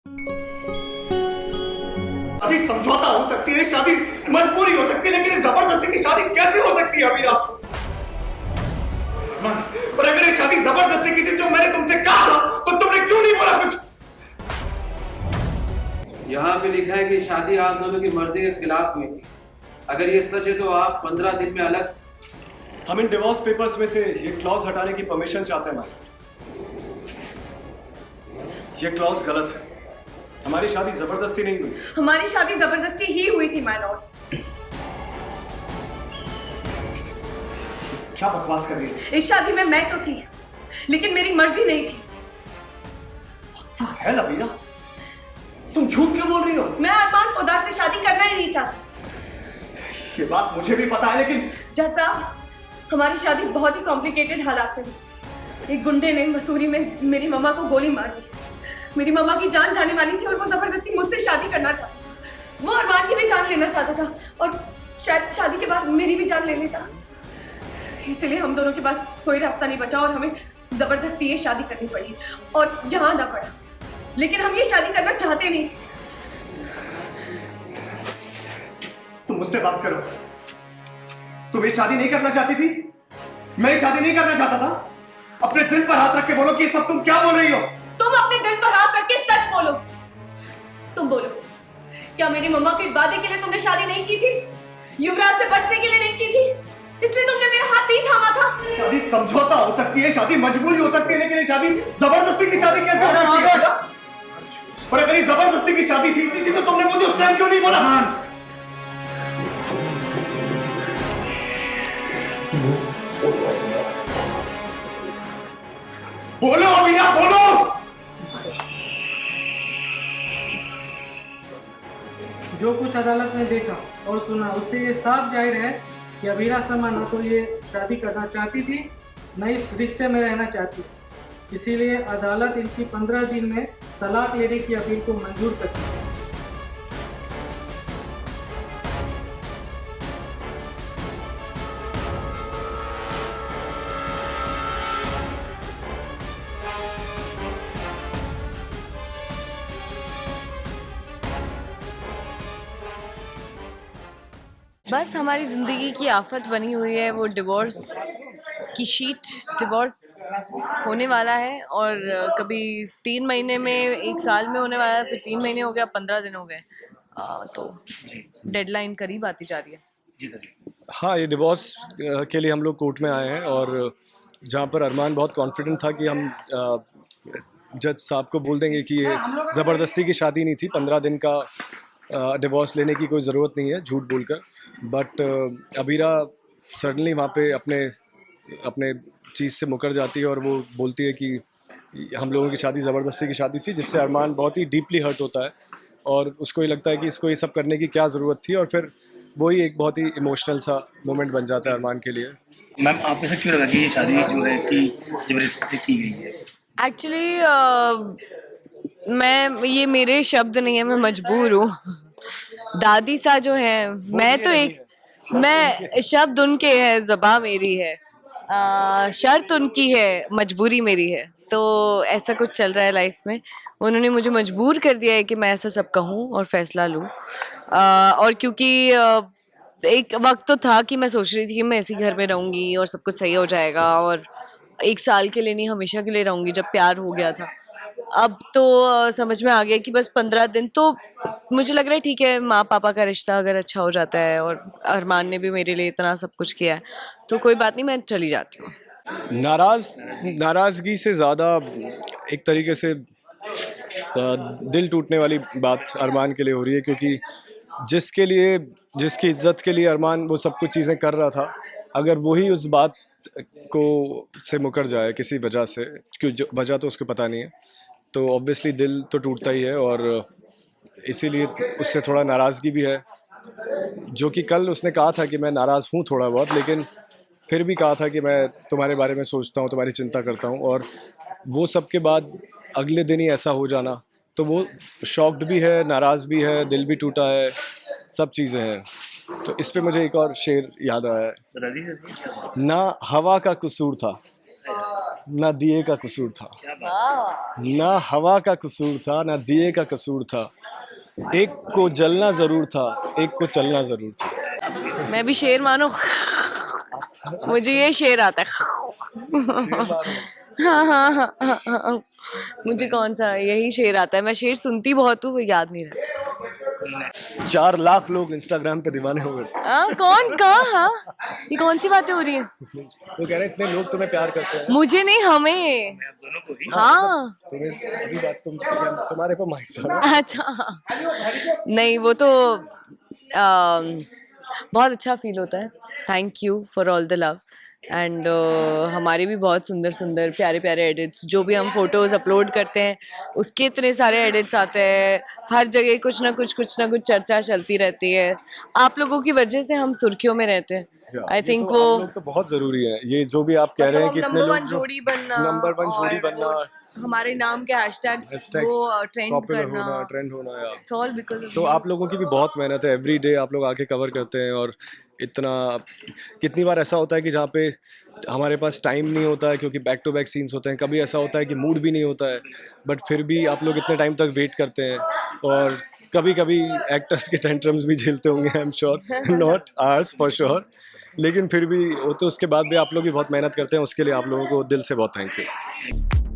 शादी समझौता हो सकती है, शादी मजबूरी हो सकती है, लेकिन इस जबरदस्ती की शादी कैसे हो सकती है अमीरा? और अगर ये शादी जबरदस्ती की थी जो मैंने तुमसे कहा था, तो तुमने क्यों नहीं बोला कुछ? यहाँ पे लिखा है कि शादी आप दोनों की मर्जी के खिलाफ हुई थी। अगर ये सच है तो आप 15 दिन में अलग। हम इन डिवोर्स पेपर्स में से ये क्लॉज हटाने की परमिशन चाहते हैं मालिक। ये क्लॉज गलत है। हमारी शादी जबरदस्ती नहीं हुई। हमारी शादी जबरदस्ती ही हुई थी माय लॉर्ड। क्या बकवास कर रही है? इस शादी में मैं तो थी, लेकिन मेरी मर्जी नहीं थी। क्या है लबीना? तुम झूठ क्यों बोल रही हो? मैं अरमान पोदार से शादी करना ही नहीं चाहती। ये बात मुझे भी पता है, लेकिन जज साहब, हमारी शादी बहुत ही कॉम्प्लिकेटेड हालात में हुई थी। एक गुंडे ने मसूरी में मेरी मम्मा को गोली मार दी। मेरी मम्मा की जान जाने वाली थी और वो जबरदस्ती मुझसे शादी करना चाहता था। वो अरमान की भी जान लेना चाहता था और शायद शादी के बाद मेरी भी जान ले लेता। इसलिए हम दोनों के पास कोई रास्ता नहीं बचा और हमें जबरदस्ती ये शादी करनी पड़ी और यहाँ आना पड़ा। लेकिन हम ये शादी करना चाहते नहीं। तुम मुझसे बात करो। तुम ये शादी नहीं करना चाहती थी? मैं ये शादी नहीं करना चाहता था? अपने दिल पर हाथ रख के बोलो कि ये सब तुम क्या बोल रही हो? तुम अपने दिल पर हाथ रख के सच बोलो। तुम बोलो, क्या मेरी मम्मा के वादे के लिए तुमने शादी नहीं की थी? युवराज से बचने के लिए नहीं की थी? इसलिए तुमने मेरा हाथ नहीं थामा था? शादी समझौता हो सकती है, शादी मजबूरी हो सकती है, लेकिन ये शादी जबरदस्ती की शादी कैसे हो सकती है? और अगर ये जबरदस्ती की शादी थी तो तुमने मुझे उस टाइम क्यों नहीं बोला? बोलो अमीना, बोलो। जो कुछ अदालत ने देखा और सुना उससे ये साफ जाहिर है कि अबीरा समा न तो ये शादी करना चाहती थी, न इस रिश्ते में रहना चाहती। इसीलिए अदालत इनकी 15 दिन में तलाक लेने की अपील को मंजूर करती है। बस हमारी ज़िंदगी की आफत बनी हुई है वो डिवोर्स की शीट। डिवोर्स होने वाला है और कभी 3 महीने में, 1 साल में होने वाला है, फिर 3 महीने हो गया, 15 दिन हो गए। तो डेडलाइन करीब आती जा रही है। जी सर। हाँ, ये डिवोर्स के लिए हम लोग कोर्ट में आए हैं और जहाँ पर अरमान बहुत कॉन्फिडेंट था कि हम जज साहब को बोल देंगे कि ये ज़बरदस्ती की शादी नहीं थी, 15 दिन का डिवोर्स लेने की कोई ज़रूरत नहीं है झूठ बोलकर। बट अबीरा सडनली वहाँ पे अपने चीज़ से मुकर जाती है और वो बोलती है कि हम लोगों की शादी ज़बरदस्ती की शादी थी, जिससे अरमान बहुत ही डीपली हर्ट होता है और उसको ये लगता है कि इसको ये सब करने की क्या ज़रूरत थी, और फिर वही एक बहुत ही इमोशनल सा मोमेंट बन जाता है अरमान के लिए। मैम, आपको ऐसा क्यों लगा कि ये शादी जो है कि जबरदस्ती से की गई है? एक्चुअली मैं, ये मेरे शब्द नहीं है, मैं मजबूर हूँ। दादी सा जो है, मैं शब्द उनके है, ज़बां मेरी है, शर्त उनकी है, मजबूरी मेरी है। तो ऐसा कुछ चल रहा है लाइफ में। उन्होंने मुझे मजबूर कर दिया है कि मैं ऐसा सब कहूँ और फैसला लूँ। और क्योंकि एक वक्त तो था कि मैं सोच रही थी कि मैं इसी घर में रहूँगी और सब कुछ सही हो जाएगा और 1 साल के लिए नहीं, हमेशा के लिए रहूँगी, जब प्यार हो गया था। अब तो समझ में आ गया कि बस 15 दिन तो मुझे लग रहा है ठीक है। माँ पापा का रिश्ता अगर अच्छा हो जाता है और अरमान ने भी मेरे लिए इतना सब कुछ किया है तो कोई बात नहीं, मैं चली जाती हूँ। नाराज़गी से ज़्यादा एक तरीके से दिल टूटने वाली बात अरमान के लिए हो रही है, क्योंकि जिसकी इज्जत के लिए अरमान वो सब कुछ चीज़ें कर रहा था, अगर वही उस बात को से मुकर जाए किसी वजह से, क्योंकि वजह तो उसको पता नहीं है, तो ऑब्वियसली दिल तो टूटता ही है। और इसीलिए उससे थोड़ा नाराज़गी भी है, जो कि कल उसने कहा था कि मैं नाराज़ हूँ थोड़ा बहुत, लेकिन फिर भी कहा था कि मैं तुम्हारे बारे में सोचता हूँ, तुम्हारी चिंता करता हूँ। और वो सब के बाद अगले दिन ही ऐसा हो जाना, तो वो शॉक्ड भी है, नाराज़ भी है, दिल भी टूटा है, सब चीज़ें हैं। तो इस पे मुझे एक और शेर याद आया है, ना हवा का कसूर था, ना दिए का कसूर था, ना हवा का कसूर था, ना दिए का कसूर था, एक को जलना जरूर था, एक को चलना जरूर था। मैं भी शेर मानो, मुझे ये शेर आता है। हाँ हाँ हाँ हाँ हाँ। मुझे कौन सा यही शेर आता है, मैं शेर सुनती बहुत हूँ, वो याद नहीं रहता। 4 लाख लोग इंस्टाग्राम पे दीवाने हो गए। हाँ कौन कहाँ? हाँ ये कौन सी बातें हो रही हैं? वो कह रहे हैं इतने लोग तुम्हें प्यार करते हैं। मुझे नहीं, हमें। आप दोनों को ही। हाँ तुम्हें अभी बात तुम्हारे पर माइक था ना। अच्छा, नहीं वो तो बहुत अच्छा फील होता है। Thank you for all the love and हमारे भी बहुत सुंदर सुंदर प्यारे प्यारे एडिट्स, जो भी हम फोटोज़ अपलोड करते हैं उसके इतने सारे एडिट्स आते हैं, हर जगह कुछ ना कुछ चर्चा चलती रहती है। आप लोगों की वजह से हम सुर्खियों में रहते हैं। आई थिंक तो वो आप लोग तो बहुत जरूरी है, ये जो भी आप कह रहे हैं कि इतने नंबर लोग वन जोड़ी बनना, नंबर 1 जोड़ी और बनना, हमारे नाम के हैशटैग वो ट्रेंड पॉपुलर करना, होना, ट्रेंड होना यार। इट्स ऑल बिकॉज तो आप लोगों की भी बहुत मेहनत है, एवरी डे आप लोग आके कवर करते हैं। और इतना कितनी बार ऐसा होता है कि जहाँ पे हमारे पास टाइम नहीं होता है क्योंकि बैक टू बैक सीन्स होते हैं, कभी ऐसा होता है कि मूड भी नहीं होता है, बट फिर भी आप लोग इतने टाइम तक वेट करते हैं। और कभी कभी एक्टर्स के टेंट्रम्स भी झेलते होंगे, I am sure, not hours for sure, लेकिन फिर भी वो तो उसके बाद भी आप लोग भी बहुत मेहनत करते हैं, उसके लिए आप लोगों को दिल से बहुत थैंक यू।